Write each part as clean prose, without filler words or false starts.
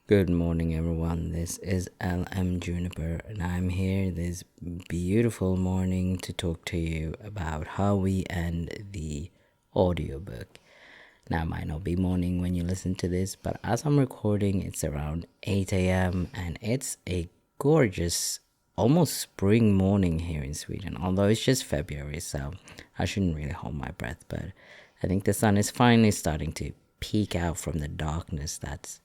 Good morning, everyone. This is LM Juniper, and I'm here this beautiful morning to talk to you about how we end the audiobook. Now, it might not be morning when you listen to this, but as I'm recording, it's around 8 a.m., and it's a gorgeous, almost spring morning here in Sweden, although it's just February, so I shouldn't really hold my breath, but I think the sun is finally starting to peek out from the darkness that's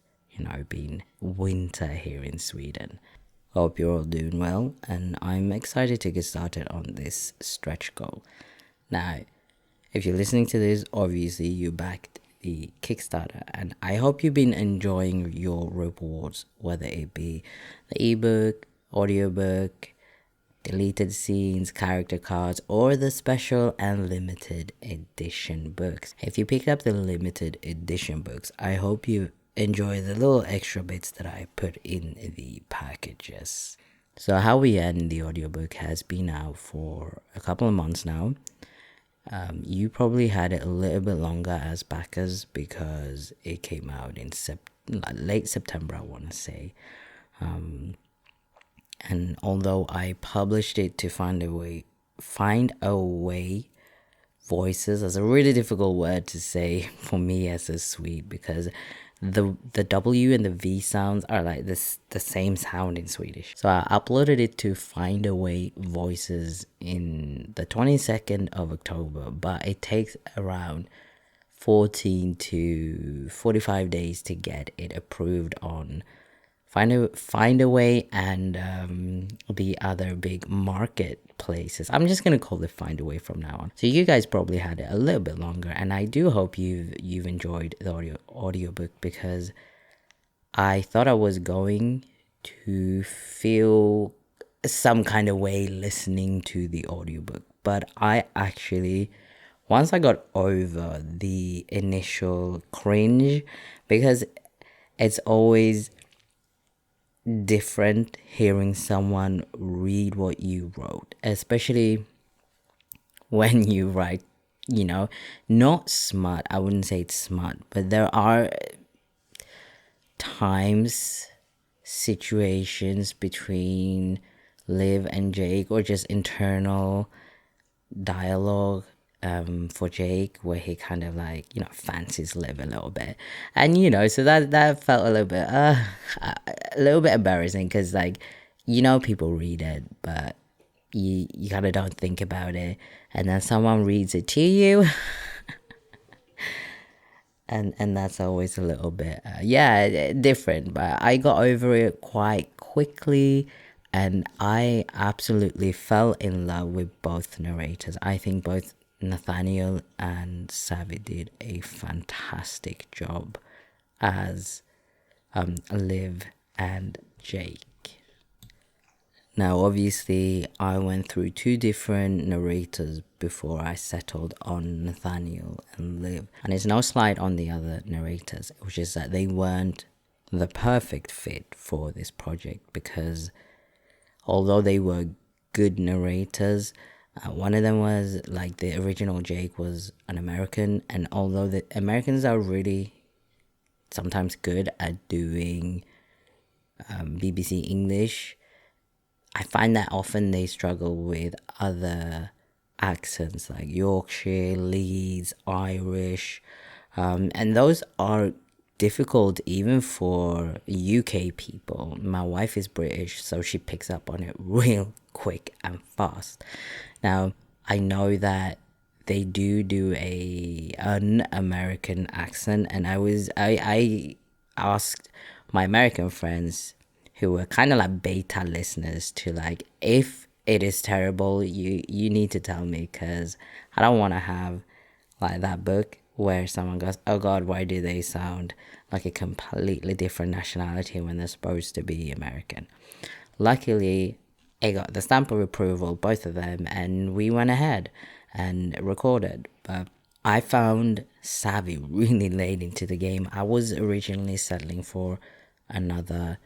been winter here in Sweden. Hope you're all doing well, and I'm excited to get started on this stretch goal. Now, if you're listening to this, obviously you backed the Kickstarter, and I hope you've been enjoying your rewards, whether it be the ebook, audiobook, deleted scenes, character cards, or the special and limited edition books. If you picked up the limited edition books, I hope you enjoy the little extra bits that I put in the packages. So How We End the audiobook has been out for a couple of months now. You probably had it a little bit longer as backers because it came out in late September, I want to say. And although I published it to find a way voices is a really difficult word to say for me as a Swede, because the W and the V sounds are like the same sound in Swedish. So I uploaded it to Find a Way Voices in the 22nd of October, but it takes around 14 to 45 days to get it approved on Find a Way and the other big marketplaces. I'm just gonna call it Find a Way from now on. So you guys probably had it a little bit longer, and I do hope you've enjoyed the audiobook, because I thought I was going to feel some kind of way listening to the audiobook, but I actually, once I got over the initial cringe, because it's always different hearing someone read what you wrote, especially when you write, not smart. I wouldn't say it's smart, but there are times, situations between Liv and Jake, or just internal dialogue for Jake, where he kind of fancies Liv a little bit, and so that felt a little bit embarrassing, because people read it, but you kind of don't think about it, and then someone reads it to you. And that's always a little bit different, but I got over it quite quickly, and I absolutely fell in love with both narrators. I think both Nathaniel and Savi did a fantastic job as Liv and Jake. Now, obviously, I went through two different narrators before I settled on Nathaniel and Liv. And it's no slight on the other narrators, which is that they weren't the perfect fit for this project, because although they were good narrators, one of them was, like, the original Jake was an American, and although the Americans are really sometimes good at doing BBC English, I find that often they struggle with other accents like Yorkshire, Leeds, Irish, and those are difficult even for UK people. My wife is British, so she picks up on it real quick and fast. Now, I know that they do an American accent, and I asked my American friends, who were kind of like beta listeners, to, like, if it is terrible, you need to tell me, because I don't want to have like that book where someone goes, oh god, why do they sound like a completely different nationality when they're supposed to be American. Luckily, I got the stamp of approval, both of them, and we went ahead and recorded. But I found Savvy really late into the game. I was originally settling for another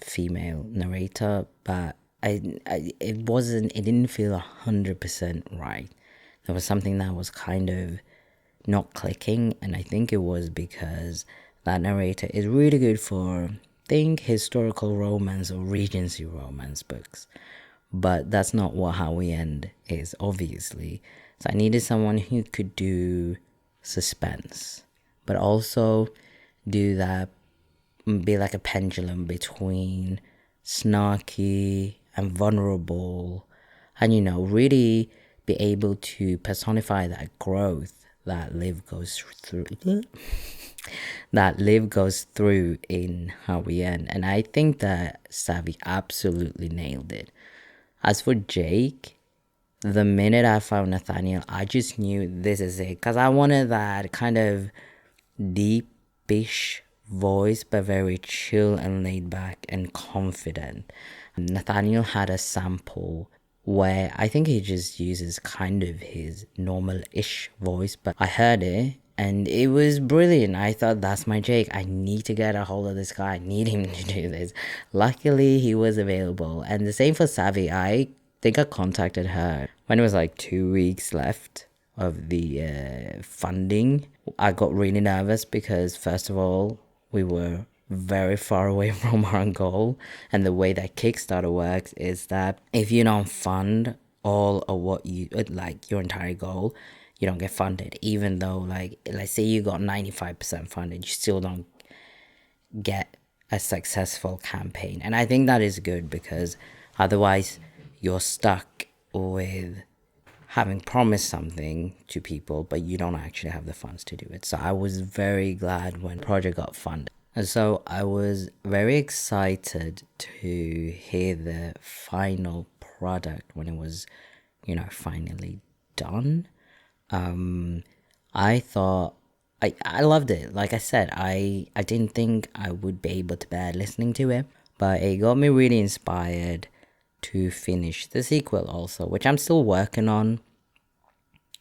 female narrator, but it didn't feel 100% right. There was something that was kind of not clicking, and I think it was because that narrator is really good for, think, historical romance or Regency romance books. But that's not what How We End is, obviously. So I needed someone who could do suspense, but also do that, be like a pendulum between snarky and vulnerable, and really be able to personify that growth that Liv goes through in How We End. And I think that Savvy absolutely nailed it. As for Jake, the minute I found Nathaniel, I just knew this is it, because I wanted that kind of deepish voice, but very chill and laid back and confident. Nathaniel had a sample where I think he just uses kind of his normal-ish voice, but I heard it and it was brilliant. I thought, that's my Jake. I need to get a hold of this guy. I need him to do this. Luckily, he was available. And the same for Savvy. I think I contacted her when it was like 2 weeks left of the funding. I got really nervous because, first of all, we were very far away from our goal. And the way that Kickstarter works is that if you don't fund all of what you, like your entire goal, you don't get funded. Even though, like, let's say you got 95% funded, you still don't get a successful campaign. And I think that is good, because otherwise you're stuck with having promised something to people, but you don't actually have the funds to do it. So I was very glad when the project got funded. And so I was very excited to hear the final product when it was, finally done. I thought, I loved it. Like I said, I didn't think I would be able to bear listening to it, but it got me really inspired to finish the sequel also, which I'm still working on.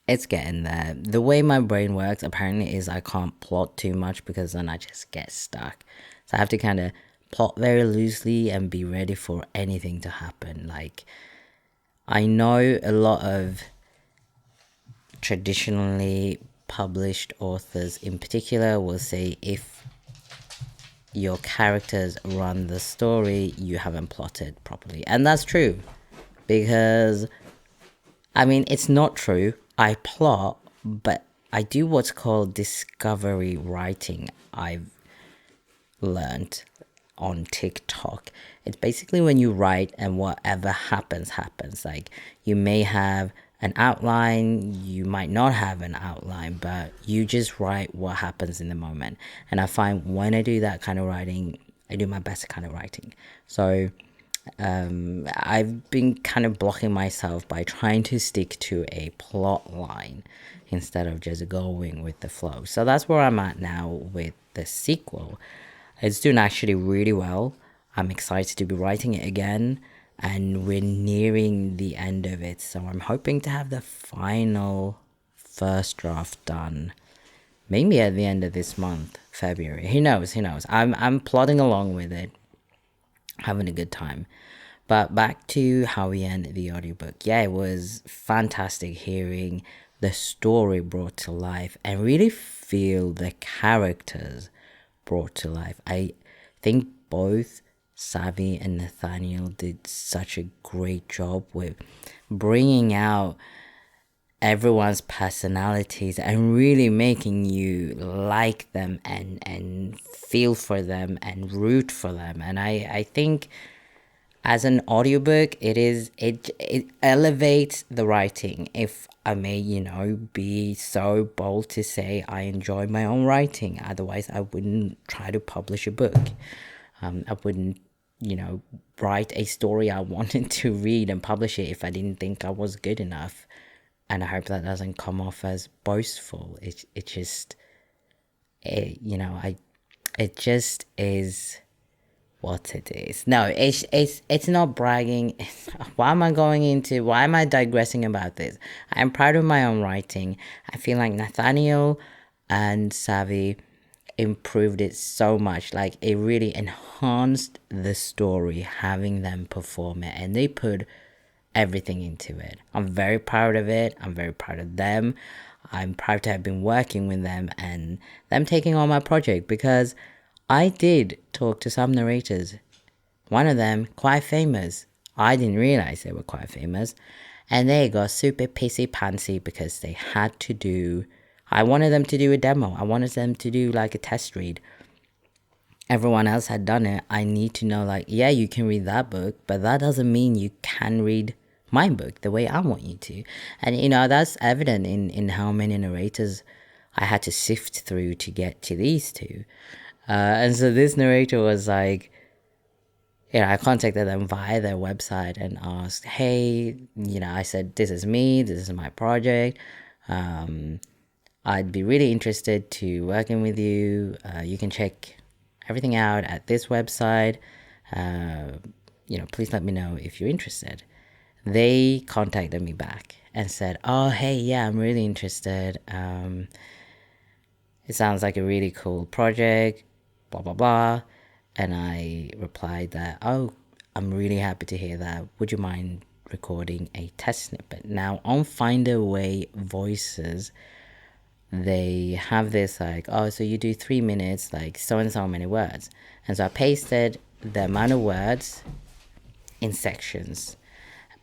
It's getting there. The way my brain works apparently is I can't plot too much, because then I just get stuck. So I have to kind of plot very loosely and be ready for anything to happen. Like, I know a lot of traditionally published authors in particular will say, if your characters run the story, you haven't plotted properly. And that's true, because it's not true. I plot, but I do what's called discovery writing. I've learned on TikTok. It's basically when you write and whatever happens. Like, you may have an outline, you might not have an outline, but you just write what happens in the moment. And I find when I do that kind of writing, I do my best kind of writing. So I've been kind of blocking myself by trying to stick to a plot line instead of just going with the flow. So that's where I'm at now with the sequel. It's doing actually really well. I'm excited to be writing it again, and we're nearing the end of it. So I'm hoping to have the final first draft done maybe at the end of this month, February. Who knows? I'm plodding along with it, having a good time. But back to How We End, the audiobook. Yeah, it was fantastic hearing the story brought to life and really feel the characters brought to life. I think both Savvy and Nathaniel did such a great job with bringing out everyone's personalities and really making you like them and feel for them and root for them. And I think as an audiobook, it elevates the writing. If I may, be so bold to say, I enjoy my own writing. Otherwise, I wouldn't try to publish a book. I wouldn't, write a story I wanted to read and publish it if I didn't think I was good enough. And I hope that doesn't come off as boastful. It just is what it is. No, it's not bragging. Why am I digressing about this? I'm proud of my own writing. I feel like Nathaniel and Savvy improved it so much. Like, it really enhanced the story having them perform it, and they put everything into it. I'm very proud of it. I'm very proud of them. I'm proud to have been working with them and them taking on my project, because I did talk to some narrators. One of them quite famous. I didn't realize they were quite famous. And they got super pissy pantsy because they had to do, I wanted them to do a demo. I wanted them to do like a test read. Everyone else had done it. I need to know, like, yeah, you can read that book, but that doesn't mean you can read my book the way I want you to. And, you know, that's evident in how many narrators I had to sift through to get to these two. And so this narrator was like, you know, I contacted them via their website and asked, hey, you know, I said, this is me, this is my project. I'd be really interested to working with you. You can check everything out at this website. You know, please let me know if you're interested. They contacted me back and said, oh, hey, yeah, I'm really interested. It sounds like a really cool project, blah, blah, blah. And I replied that, oh, I'm really happy to hear that. Would you mind recording a test snippet? Now, on Finder Way Voices, they have this like, oh, so you do 3 minutes, like so and so many words. And so I pasted the amount of words in sections.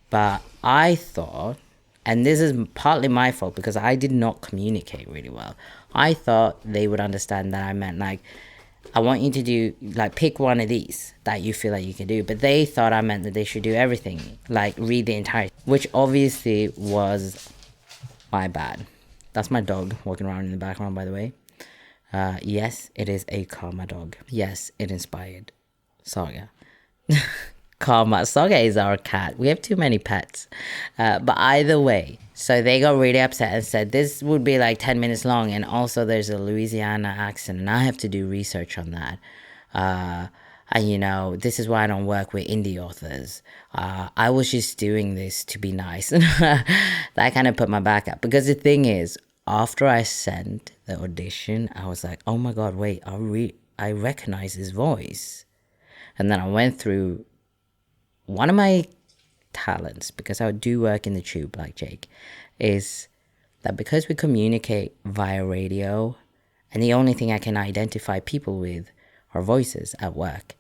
But I thought, and this is partly my fault because I did not communicate really well. I thought they would understand that I meant like, I want you to do, like, pick one of these that you feel like you can do. But they thought I meant that they should do everything, like read the entire, which obviously was my bad. That's my dog walking around in the background, by the way. Yes, it is a Karma dog. Yes, it inspired Saga. Karma. Saga is our cat. We have too many pets. But either way, so they got really upset and said this would be like 10 minutes long. And also there's a Louisiana accent and I have to do research on that. And, you know, this is why I don't work with indie authors. I was just doing this to be nice. That kind of put my back up. Because the thing is, after I sent the audition, I was like, oh my God, wait, I recognize his voice. And then I went through one of my talents, because I do work in the tube like Jake, is that because we communicate via radio and the only thing I can identify people with are voices at work,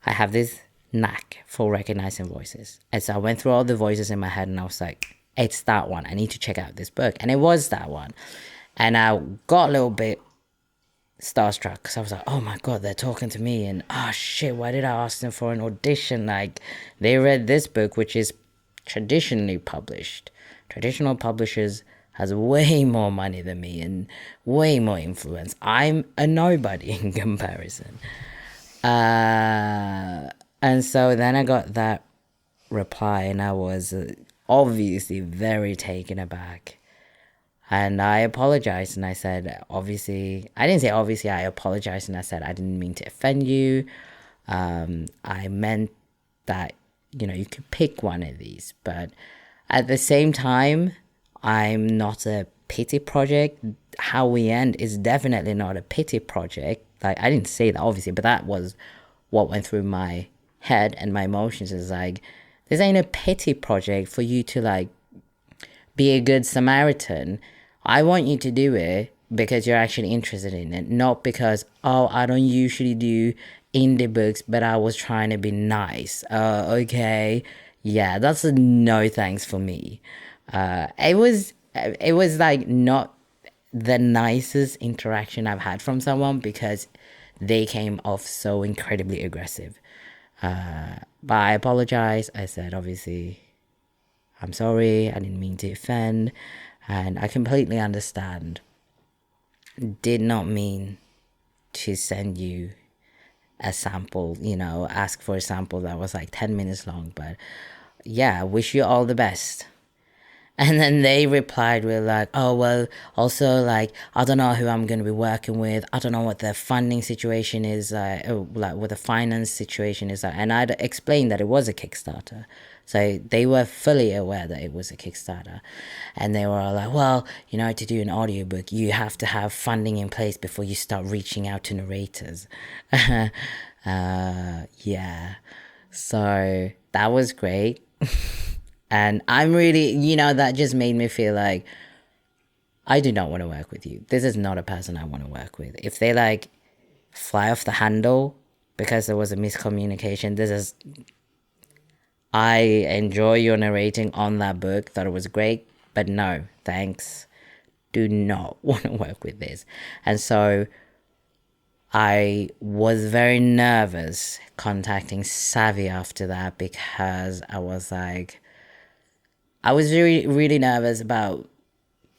I have this knack for recognizing voices. And so I went through all the voices in my head and I was like, it's that one. I need to check out this book. And it was that one. And I got a little bit starstruck because I was like, oh my God, they're talking to me. And oh shit, why did I ask them for an audition? Like, they read this book, which is traditionally published. Traditional publishers has way more money than me and way more influence. I'm a nobody in comparison. And so then I got that reply and I was obviously very taken aback. And I apologized and I said, obviously, I didn't say obviously, I apologized and I said, I didn't mean to offend you. I meant that, you know, you could pick one of these. But at the same time, I'm not a pity project. How we end is definitely not a pity project. Like, I didn't say that, obviously, but that was what went through my head and my emotions is like, this ain't a pity project for you to, like, be a good Samaritan. I want you to do it because you're actually interested in it, not because, oh, I don't usually do indie books, but I was trying to be nice. Okay. Yeah, that's a no thanks for me. It was like not the nicest interaction I've had from someone because they came off so incredibly aggressive. But I apologize. I said, obviously, I'm sorry. I didn't mean to offend. And I completely understand. Did not mean to send you a sample, you know, ask for a sample that was like 10 minutes long. But yeah, wish you all the best. And then they replied with like, oh, well, also, like, I don't know who I'm going to be working with. I don't know what the funding situation is, like what the finance situation is. And I'd explained that it was a Kickstarter. So they were fully aware that it was a Kickstarter. And they were all like, well, you know, to do an audiobook, you have to have funding in place before you start reaching out to narrators. Yeah. So that was great. And I'm really, you know, that just made me feel like I do not want to work with you. This is not a person I want to work with. If they like fly off the handle because there was a miscommunication, I enjoy your narrating on that book, thought it was great, but no, thanks. Do not want to work with this. And so I was very nervous contacting Savvy after that, because I was really, really nervous about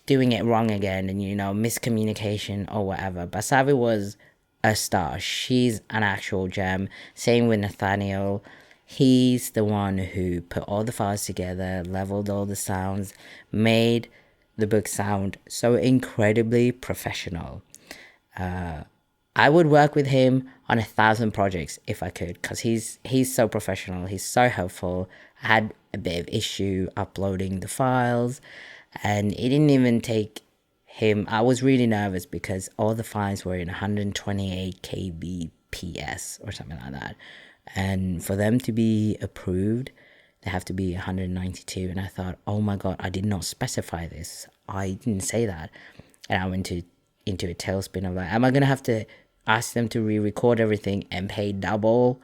doing it wrong again and, miscommunication or whatever. But Savvy was a star. She's an actual gem. Same with Nathaniel. He's the one who put all the files together, leveled all the sounds, made the book sound so incredibly professional. I would work with him on 1,000 projects if I could, because he's so professional. He's so helpful. I had a bit of issue uploading the files, and it didn't even take him. I was really nervous because all the files were in 128 kbps or something like that, and for them to be approved, they have to be 192. And I thought, oh my god, I did not specify this. I didn't say that. And I went into a tailspin of like, am I gonna have to ask them to re-record everything and pay double?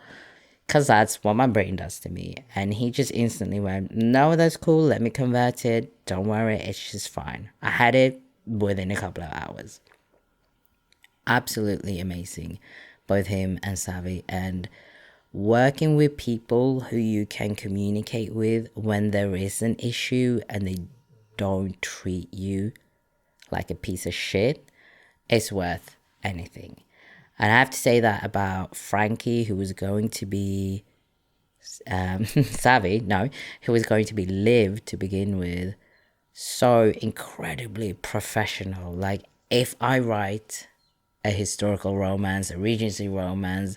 Because that's what my brain does to me. And he just instantly went, no, that's cool, let me convert it, don't worry, it's just fine. I had it within a couple of hours. Absolutely amazing, both him and Savvy. And working with people who you can communicate with when there is an issue and they don't treat you like a piece of shit, is worth anything. And I have to say that about Frankie, who was going to be Savvy, no, who was going to be Liv to begin with. So incredibly professional. Like, if I write a historical romance, a Regency romance,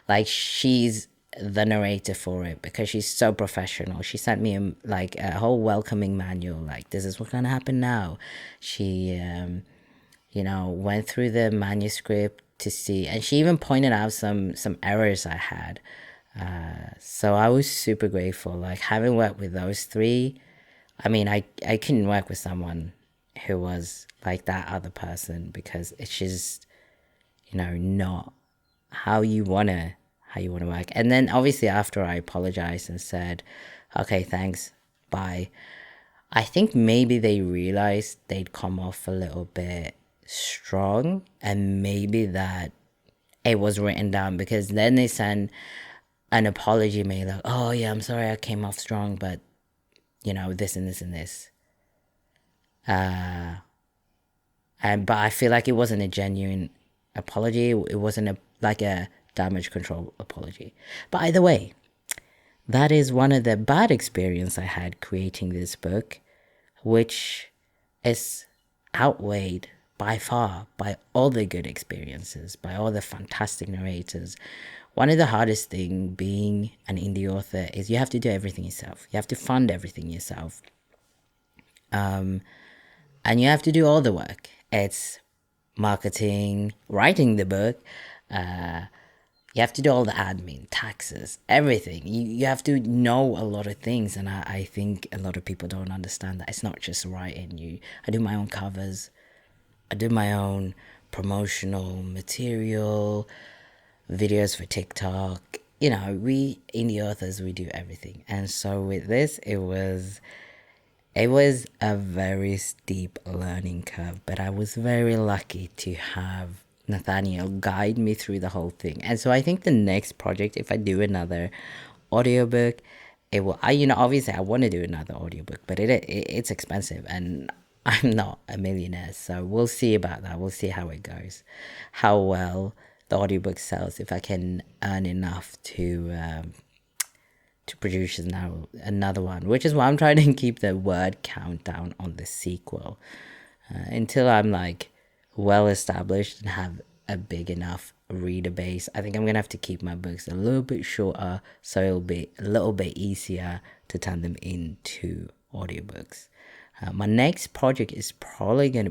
like, she's the narrator for it, because she's so professional. She sent me a whole welcoming manual, like, this is what's gonna happen now. She went through the manuscript to see, and she even pointed out some errors I had. So I was super grateful. Like, having worked with those three, I mean, I couldn't work with someone who was like that other person, because it's just, not how you wanna work. And then obviously after I apologized and said, okay, thanks, bye, I think maybe they realized they'd come off a little bit strong, and maybe that it was written down, because then they send an apology mail like, oh yeah, I'm sorry I came off strong, but this and this and this. But I feel like it wasn't a genuine apology. It wasn't a damage control apology. But either way, that is one of the bad experience I had creating this book, which is outweighed by far by all the good experiences, by all the fantastic narrators. One of the hardest thing being an indie author is you have to do everything yourself. You have to fund everything yourself. And you have to do all the work. It's marketing, writing the book, you have to do all the admin, taxes, everything. You have to know a lot of things, and I think a lot of people don't understand that. It's not just writing. I do my own covers, I do my own promotional material, videos for TikTok. We indie authors, we do everything. And so with this, it was a very steep learning curve, but I was very lucky to have Nathaniel guide me through the whole thing. And so I think the next project, if I do another audiobook, obviously I want to do another audiobook, but it's expensive, and I'm not a millionaire, so we'll see about that. We'll see how it goes, how well the audiobook sells, if I can earn enough to produce another one, which is why I'm trying to keep the word count down on the sequel until I'm like well established and have a big enough reader base. I think I'm gonna have to keep my books a little bit shorter, so it'll be a little bit easier to turn them into audiobooks. My next project is probably going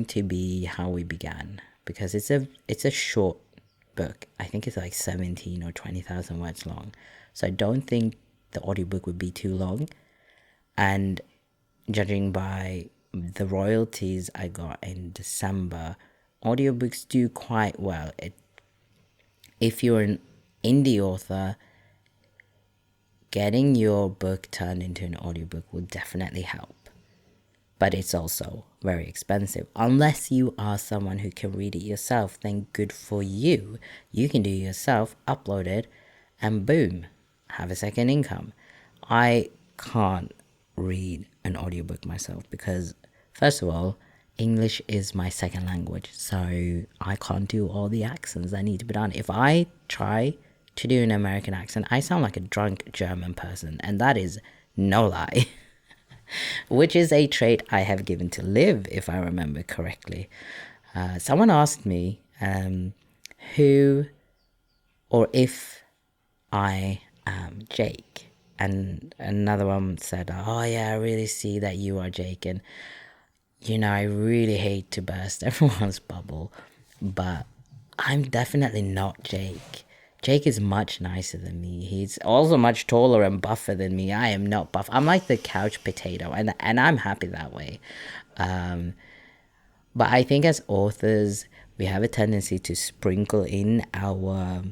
to be How We Began, because it's a short book. I think it's like 17 or 20,000 words long, so I don't think the audiobook would be too long. And judging by the royalties I got in December, audiobooks do quite well. If you're an indie author, getting your book turned into an audiobook will definitely help. But it's also very expensive. Unless you are someone who can read it yourself, then good for you. You can do it yourself, upload it, and boom, have a second income. I can't read an audiobook myself because, first of all, English is my second language, so I can't do all the accents that need to be done. If I try to do an American accent, I sound like a drunk German person, and that is no lie. Which is a trait I have given to Liv, if I remember correctly. Someone asked me who or if I am Jake. And another one said, oh yeah, I really see that you are Jake. And, I really hate to burst everyone's bubble, but I'm definitely not Jake. Jake is much nicer than me. He's also much taller and buffer than me. I am not buff. I'm like the couch potato, and I'm happy that way. But I think as authors, we have a tendency to sprinkle in our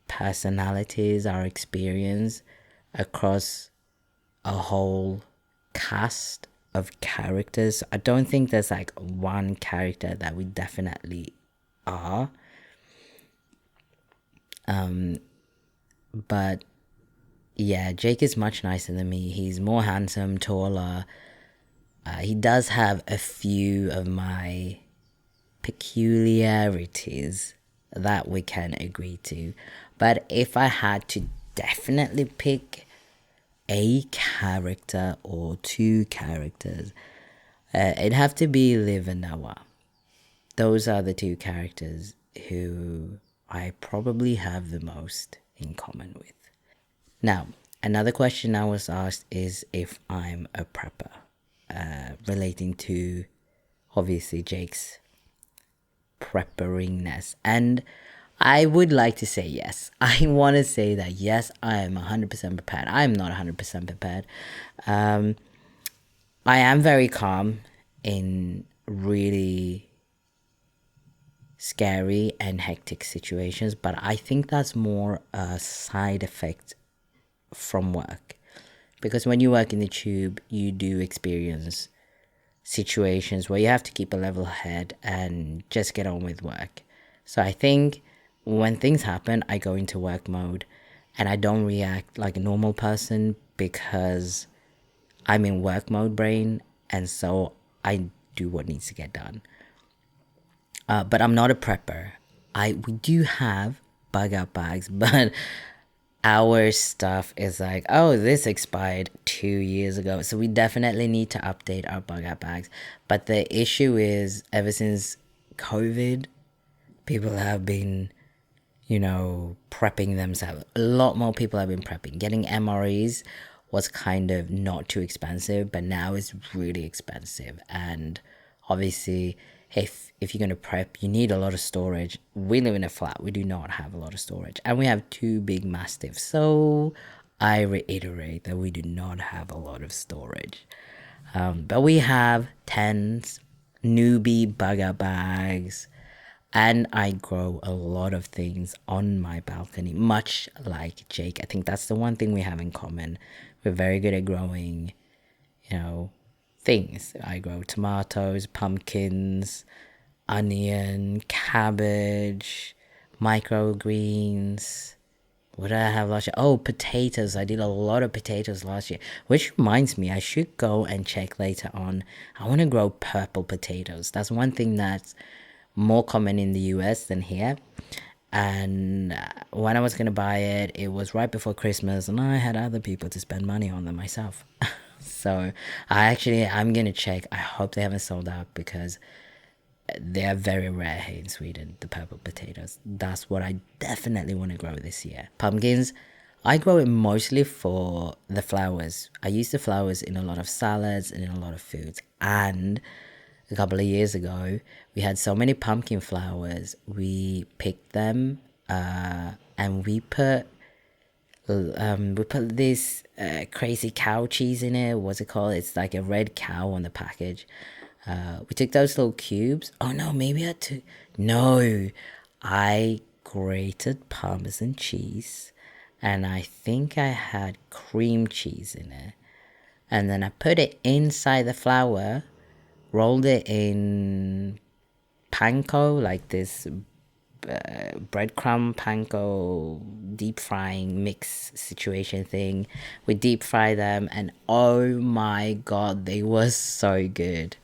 personalities, our experience across a whole cast of characters. I don't think there's like one character that we definitely are. But yeah, Jake is much nicer than me. He's more handsome, taller. He does have a few of my peculiarities that we can agree to. But if I had to definitely pick a character or two characters, it'd have to be Liv and Noah. Those are the two characters who I probably have the most in common with. Now, another question I was asked is if I'm a prepper, relating to obviously Jake's prepperingness. And I would like to say yes. I want to say that yes, I am 100% prepared. I am not 100% prepared. I am very calm in really scary and hectic situations, but I think that's more a side effect from work, because when you work in the tube, you do experience situations where you have to keep a level head and just get on with work. So I think when things happen, I go into work mode and I don't react like a normal person because I'm in work mode brain, and so I do what needs to get done. But I'm not a prepper. We do have bug out bags, but our stuff is like, oh, this expired 2 years ago. So we definitely need to update our bug out bags. But the issue is, ever since COVID, people have been, prepping themselves. A lot more people have been prepping. Getting MREs was kind of not too expensive, but now it's really expensive. And obviously, if you're going to prep, you need a lot of storage. We live in a flat. We do not have a lot of storage. And we have 2 big mastiffs. So I reiterate that we do not have a lot of storage. But we have tens, newbie bugger bags, and I grow a lot of things on my balcony, much like Jake. I think that's the one thing we have in common. We're very good at growing, things. I grow tomatoes, pumpkins, onion, cabbage, microgreens. What did I have last year? Oh, potatoes. I did a lot of potatoes last year, which reminds me, I should go and check later on. I want to grow purple potatoes. That's one thing that's more common in the US than here. And when I was going to buy it, it was right before Christmas, and I had other people to spend money on them myself. So I'm going to check. I hope they haven't sold out, because they are very rare here in Sweden, the purple potatoes. That's what I definitely want to grow this year. Pumpkins, I grow it mostly for the flowers. I use the flowers in a lot of salads and in a lot of foods. And a couple of years ago, we had so many pumpkin flowers. We picked them and we put We put this crazy cow cheese in it. What's it called? It's like a red cow on the package. We took those little cubes. Oh no, maybe I took. No, I grated Parmesan cheese, and I think I had cream cheese in it. And then I put it inside the flour, rolled it in panko, like this breadcrumb panko deep frying mix situation thing. We deep fry them, and oh my god, they were so good.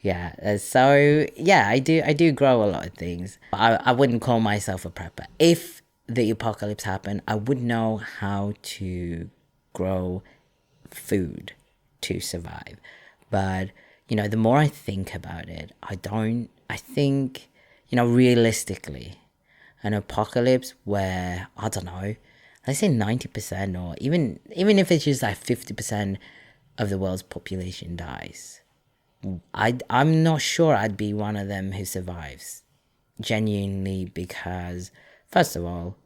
Yeah, so yeah, I do grow a lot of things. I wouldn't call myself a prepper. If the apocalypse happened, I would know how to grow food to survive. But the more I think about it, I think, realistically, an apocalypse where, I don't know, let's say 90%, or even if it's just like 50% of the world's population dies, I'm not sure I'd be one of them who survives. Genuinely, because first of all,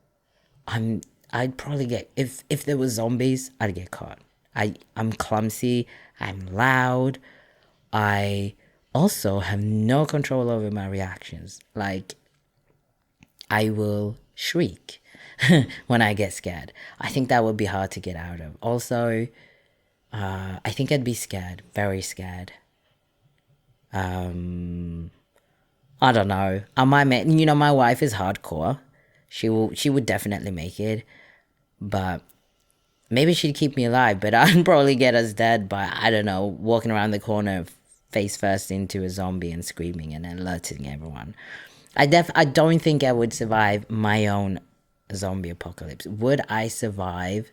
I'd probably get, if there was zombies, I'd get caught. I'm clumsy, I'm loud, I also have no control over my reactions. Like, I will shriek when I get scared. I think that would be hard to get out of. Also, I think I'd be scared, very scared. I don't know. I might make, my wife is hardcore. She would definitely make it, but maybe she'd keep me alive, but I'd probably get us dead by, I don't know, walking around the corner face first into a zombie and screaming and alerting everyone. I don't think I would survive my own zombie apocalypse. Would I survive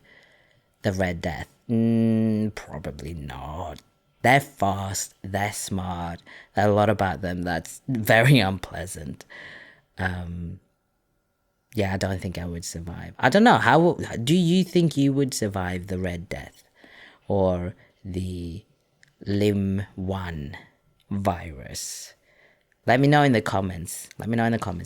the Red Death? Probably not. They're fast, they're smart. There are a lot about them that's very unpleasant. Yeah, I don't think I would survive. I don't know. How do you think you would survive the Red Death or the Lim 1 virus? Let me know in the comments.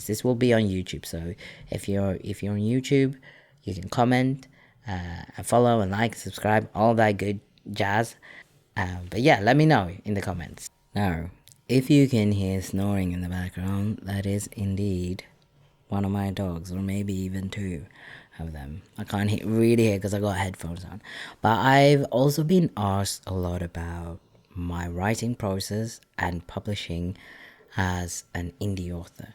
This will be on YouTube, so if you're on YouTube, you can comment, and follow and like, subscribe, all that good jazz. But yeah, let me know in the comments. Now, if you can hear snoring in the background, that is indeed one of my dogs, or maybe even two of them. I can't really hear because I got headphones on. But I've also been asked a lot about my writing process and publishing as an indie author.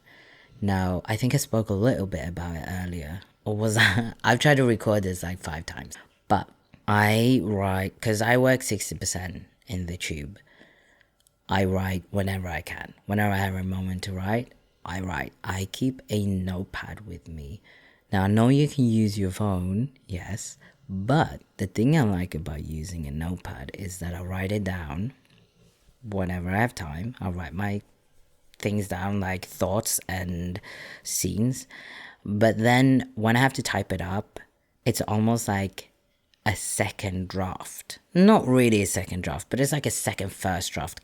Now, I think I spoke a little bit about it earlier, or was I've tried to record this like 5 times, but I write because I work 60% in the tube. I write whenever I can. Whenever I have a moment to write, I write. I keep a notepad with me. Now, I know you can use your phone, yes, but the thing I like about using a notepad is that I write it down whenever I have time. I'll write my things down, like thoughts and scenes. But then when I have to type it up, it's almost like a second draft. Not really a second draft, but it's like a first draft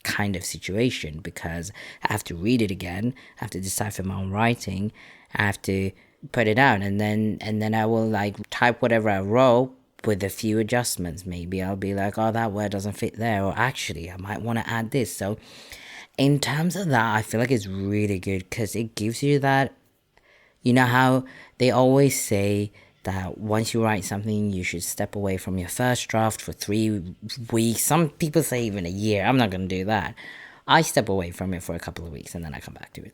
kind of situation, because I have to read it again, I have to decipher my own writing, I have to put it out, and then I will like type whatever I wrote with a few adjustments. Maybe I'll be like, oh, that word doesn't fit there, or actually I might want to add this. So in terms of that, I feel like it's really good because it gives you that, how they always say that once you write something, you should step away from your first draft for 3 weeks. Some people say even a year. I'm not going to do that. I step away from it for a couple of weeks and then I come back to it.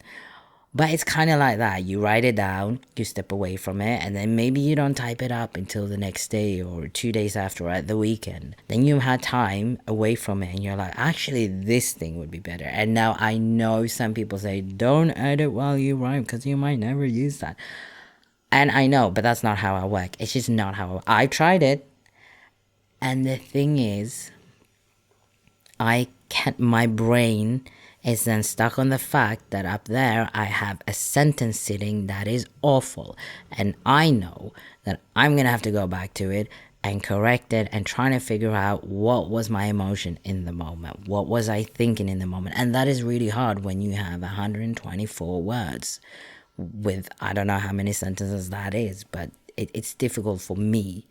But it's kind of like that. You write it down, you step away from it, and then maybe you don't type it up until the next day or 2 days after, or at the weekend. Then you had time away from it and you're like, actually, this thing would be better. And now I know some people say, don't edit while you write because you might never use that. And I know, but that's not how I work. It's just not how I tried it. And the thing is, my brain is then stuck on the fact that up there I have a sentence sitting that is awful. And I know that I'm going to have to go back to it and correct it and trying to figure out what was my emotion in the moment. What was I thinking in the moment? And that is really hard when you have 124 words with, I don't know how many sentences that is, but it's difficult for me.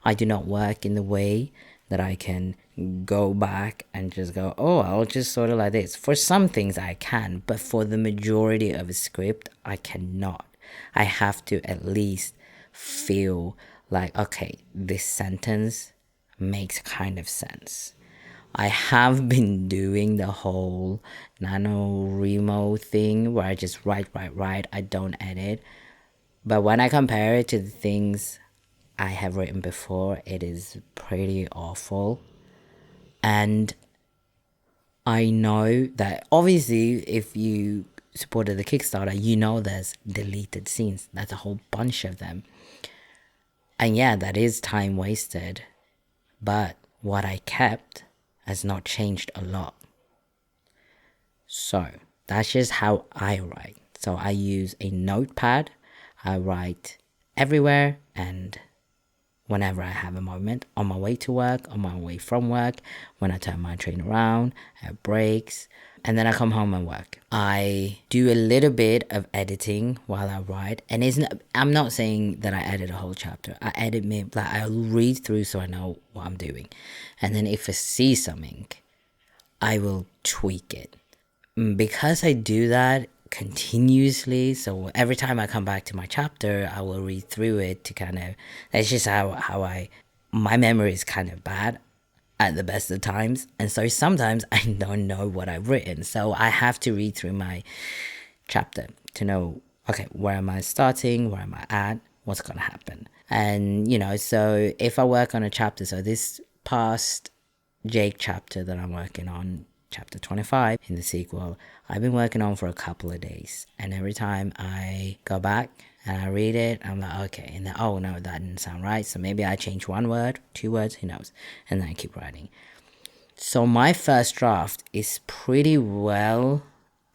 I do not work in the way that I can go back and just go, oh, I'll just sort of like this. For some things I can, but for the majority of a script, I cannot. I have to at least feel like, okay, this sentence makes kind of sense. I have been doing the whole NaNoWriMo thing where I just write, I don't edit. But when I compare it to the things I have written before, it is pretty awful. And I know that obviously if you supported the Kickstarter, you know there's deleted scenes. That's a whole bunch of them. And yeah, that is time wasted. But what I kept has not changed a lot. So that's just how I write. So I use a notepad. I write everywhere and whenever I have a moment, on my way to work, on my way from work, when I turn my train around, I have breaks, and then I come home and work. I do a little bit of editing while I write, and I'm not saying that I edit a whole chapter. I edit I'll read through so I know what I'm doing, and then if I see something, I will tweak it. Because I do that continuously, so every time I come back to my chapter, I will read through it to kind of, that's just how my memory is kind of bad at the best of times, and so sometimes I don't know what I've written, so I have to read through my chapter to know, okay, where am I starting, where am I at, what's gonna happen. And so if I work on a chapter, so this past Jake chapter that I'm working on, chapter 25 in the sequel, I've been working on for a couple of days, and every time I go back and I read it, I'm like, okay, and then, oh no, that didn't sound right, so maybe I change one word, 2 words, who knows, and then I keep writing. So my first draft is pretty well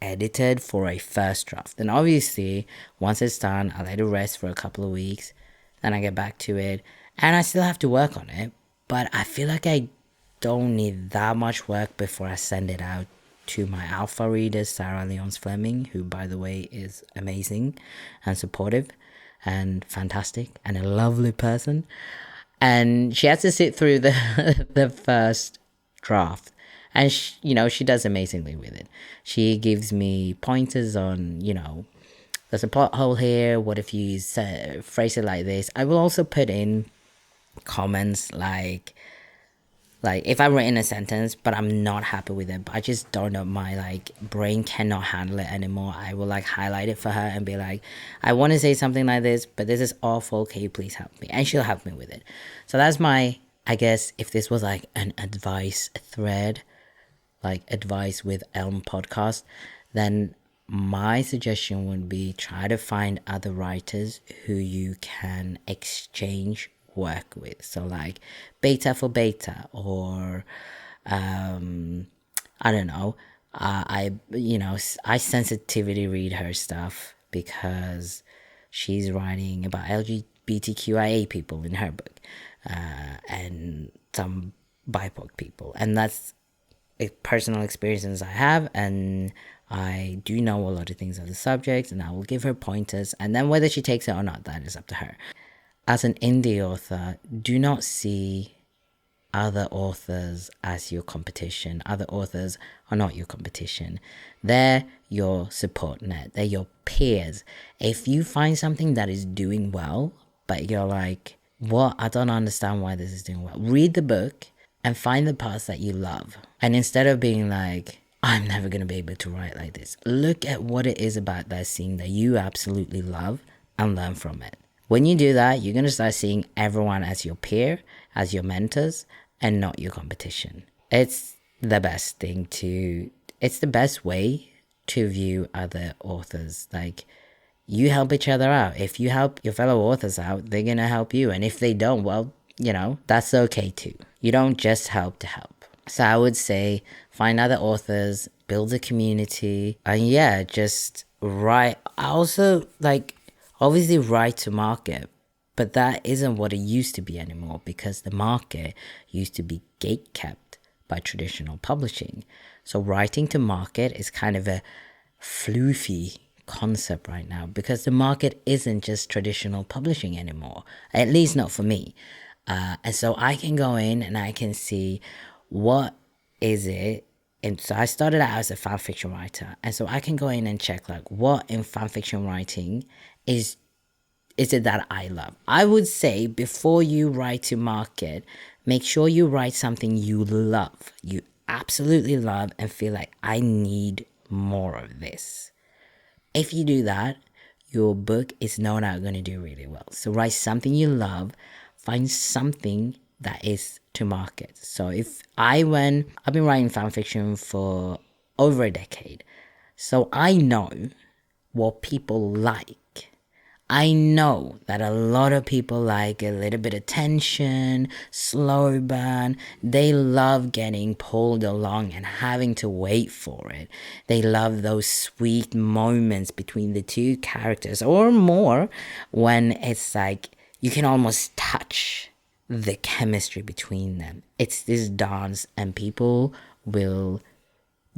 edited for a first draft, and obviously once it's done, I let it rest for a couple of weeks, then I get back to it, and I still have to work on it, but I feel like I don't need that much work before I send it out to my alpha reader, Sarah Leons Fleming, who by the way is amazing and supportive and fantastic and a lovely person. And she has to sit through the first draft, and she does amazingly with it. She gives me pointers on, there's a plot hole here, what if you phrase it like this. I will also put in comments like if I've written a sentence but I'm not happy with it, but I just don't know, my brain cannot handle it anymore, I will highlight it for her and be like, I want to say something like this, but this is awful, can you please help me? And she'll help me with it. So that's my, I guess, if this was an advice thread, advice with Elm podcast, then my suggestion would be try to find other writers who you can exchange work with. So beta for beta, or I don't know, I sensitivity read her stuff because she's writing about LGBTQIA people in her book, and some BIPOC people, and that's personal experiences I have, and I do know a lot of things on the subject, and I will give her pointers, and then whether she takes it or not, that is up to her. As an indie author, do not see other authors as your competition. Other authors are not your competition. They're your support net. They're your peers. If you find something that is doing well, but you're like, what? I don't understand why this is doing well. Read the book and find the parts that you love. And instead of being like, I'm never going to be able to write like this, look at what it is about that scene that you absolutely love and learn from it. When you do that, you're going to start seeing everyone as your peer, as your mentors, and not your competition. It's the best way to view other authors. You help each other out. If you help your fellow authors out, they're going to help you. And if they don't, well, that's okay too. You don't just help to help. So I would say find other authors, build a community, and just write. I also obviously write to market, but that isn't what it used to be anymore, because the market used to be gatekept by traditional publishing. So writing to market is kind of a floofy concept right now, because the market isn't just traditional publishing anymore, at least not for me. And so I can go in and I can see what is it. And so I started out as a fan fiction writer, and so I can go in and check like what in fan fiction writing is it that I love. I would say before you write to market, make sure you write something you love, you absolutely love, and feel like I need more of this. If you do that, your book is no doubt going to do really well. So write something you love, find something that is to market. So I've been writing fan fiction for over a decade, so I know what people like. I know that a lot of people like a little bit of tension, slow burn. They love getting pulled along and having to wait for it. They love those sweet moments between the two characters or more, when it's like you can almost touch the chemistry between them. It's this dance and people will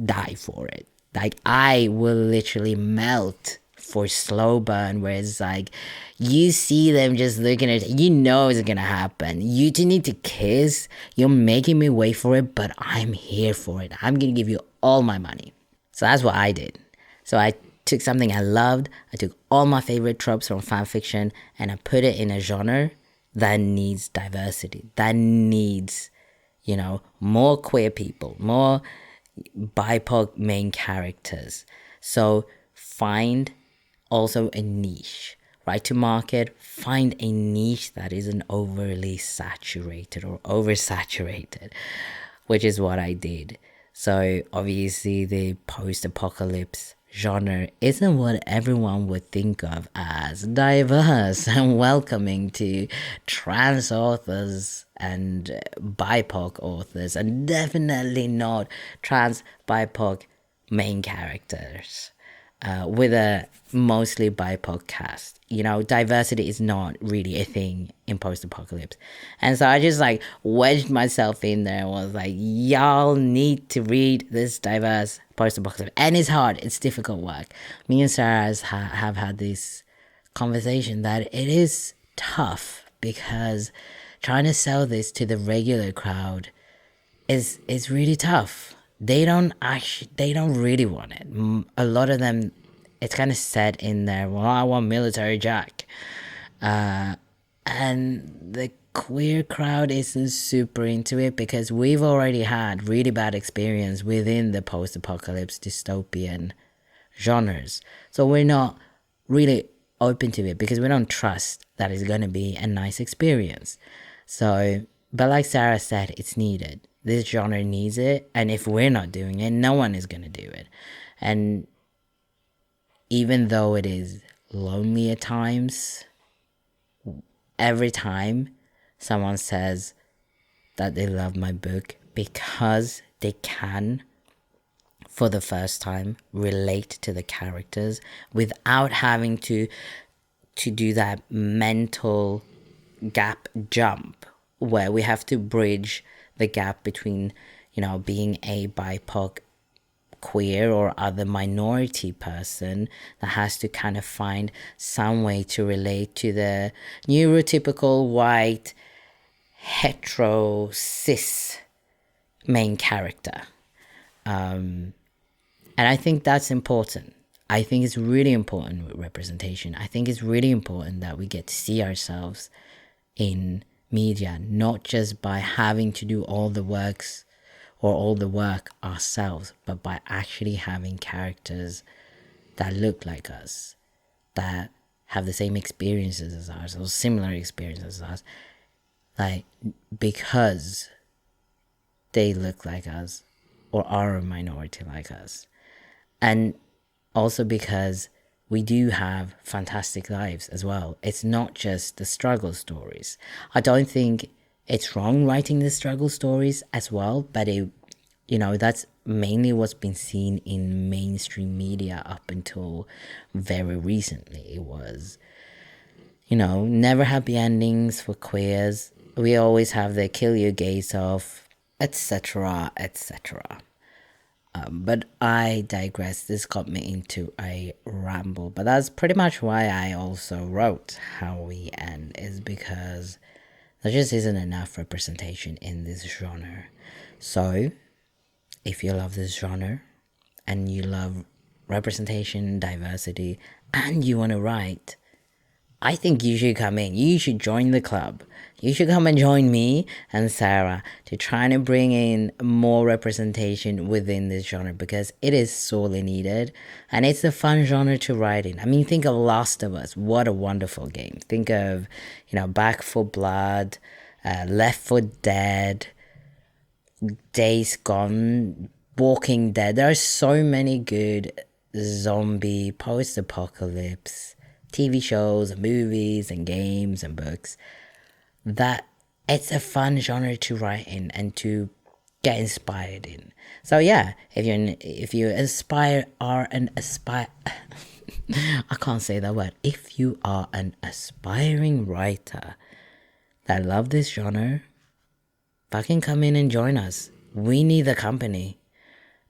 die for it. Like I will literally melt for slow burn, where it's like you see them just looking at it, you know it's gonna happen. You two need to kiss. You're making me wait for it, but I'm here for it. I'm gonna give you all my money. So that's what I did. So I took something I loved, I took all my favorite tropes from fan fiction, and I put it in a genre that needs diversity, that needs, more queer people, more BIPOC main characters. So find also a niche, right? To market, find a niche that isn't overly saturated or oversaturated, which is what I did. So obviously the post-apocalypse genre isn't what everyone would think of as diverse and welcoming to trans authors and BIPOC authors, and definitely not trans BIPOC main characters. With a mostly BIPOC cast. Diversity is not really a thing in post-apocalypse. And so I just wedged myself in there and was like, y'all need to read this diverse post-apocalypse. And it's hard. It's difficult work. Me and Sarah have had this conversation that it is tough, because trying to sell this to the regular crowd is really tough. They don't really want it. A lot of them, it's kind of said in there, well, I want military Jack. And the queer crowd isn't super into it, because we've already had really bad experience within the post-apocalypse dystopian genres. So we're not really open to it, because we don't trust that it's going to be a nice experience. So, but like Sarah said, it's needed. This genre needs it, and if we're not doing it, no one is going to do it. And even though it is lonely at times, every time someone says that they love my book because they can, for the first time, relate to the characters without having to do that mental gap jump where we have to bridge the gap between, being a BIPOC queer or other minority person that has to kind of find some way to relate to the neurotypical white hetero cis main character. And I think that's important. I think it's really important with representation. I think it's really important that we get to see ourselves in media, not just by having to do all the work ourselves, but by actually having characters that look like us, that have the same experiences as ours or similar experiences as us, because they look like us or are a minority like us. And also because we do have fantastic lives as well. It's not just the struggle stories. I don't think it's wrong writing the struggle stories as well, but that's mainly what's been seen in mainstream media up until very recently. It was, never happy endings for queers. We always have the kill your gays off, etc., etc. But I digress. This got me into a ramble. But that's pretty much why I also wrote How We End, is because there just isn't enough representation in this genre. So, if you love this genre and you love representation, diversity, and you want to write, I think you should come in. You should join the club. You should come and join me and Sarah to try and bring in more representation within this genre, because it is sorely needed and it's a fun genre to write in. I mean, think of Last of Us. What a wonderful game. Think of, Back for Blood, Left for Dead, Days Gone, Walking Dead. There are so many good zombie, post-apocalypse TV shows and movies and games and books that it's a fun genre to write in and to get inspired in. So yeah, if you aspire I can't say that word. If you are an aspiring writer that love this genre, fucking come in and join us. We need the company.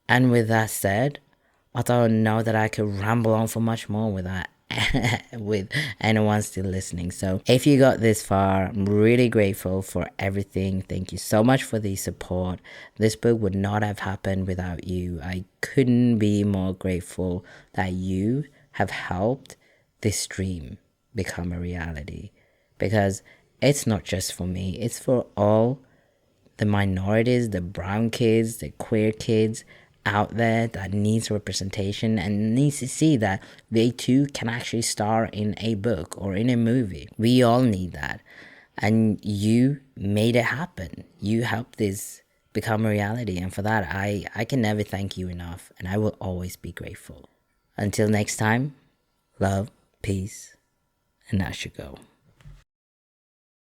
And with that said, I don't know that I could ramble on for much more with that. With anyone still listening. So if you got this far, I'm really grateful for everything. Thank you so much for the support. This book would not have happened without you. I couldn't be more grateful that you have helped this dream become a reality, because it's not just for me, it's for all the minorities, the brown kids, the queer kids out there that needs representation and needs to see that they too can actually star in a book or in a movie. We all need that. And you made it happen. You helped this become a reality. And for that, I can never thank you enough. And I will always be grateful. Until next time, love, peace, and I should go.